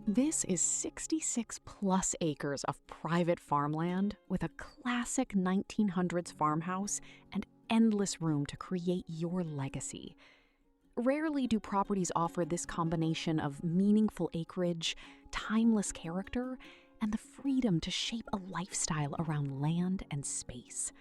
This is 66 plus acres of private farmland with a classic 1900s farmhouse and endless room to create your legacy. Rarely do properties offer this combination of meaningful acreage, timeless character, and the freedom to shape a lifestyle around land and space.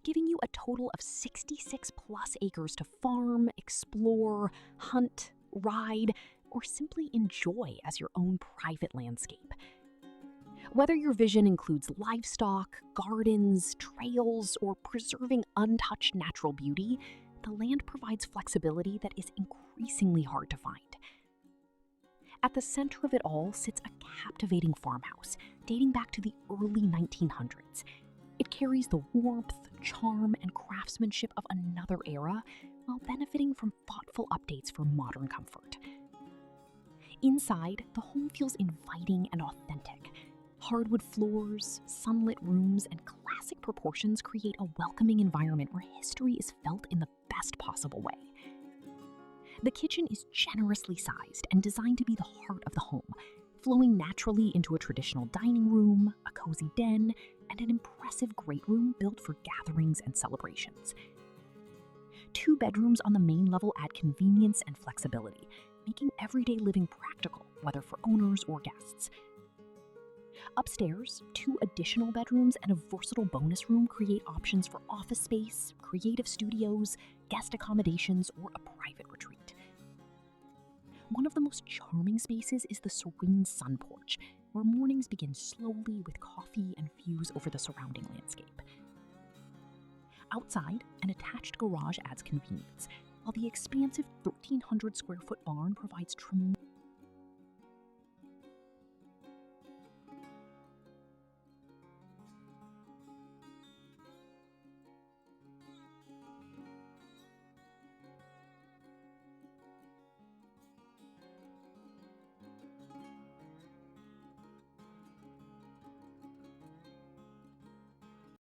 Giving you a total of 66 plus acres to farm, explore, hunt, ride, or simply enjoy as your own private landscape. Whether your vision includes livestock, gardens, trails, or preserving untouched natural beauty, the land provides flexibility that is increasingly hard to find. At the center of it all sits a captivating farmhouse dating back to the early 1900s. It carries the warmth, charm, and craftsmanship of another era while benefiting from thoughtful updates for modern comfort. Inside, the home feels inviting and authentic. Hardwood floors, sunlit rooms, and classic proportions create a welcoming environment where history is felt in the best possible way. The kitchen is generously sized and designed to be the heart of the home, flowing naturally into a traditional dining room, a cozy den, and an impressive great room built for gatherings and celebrations. 2 bedrooms on the main level add convenience and flexibility, making everyday living practical, whether for owners or guests. Upstairs, 2 additional bedrooms and a versatile bonus room create options for office space, creative studios, guest accommodations, or a private retreat. One of the most charming spaces is the serene sun porch, where mornings begin slowly with coffee and views over the surrounding landscape. Outside, an attached garage adds convenience, while the expansive 1,300 square foot barn provides tremendous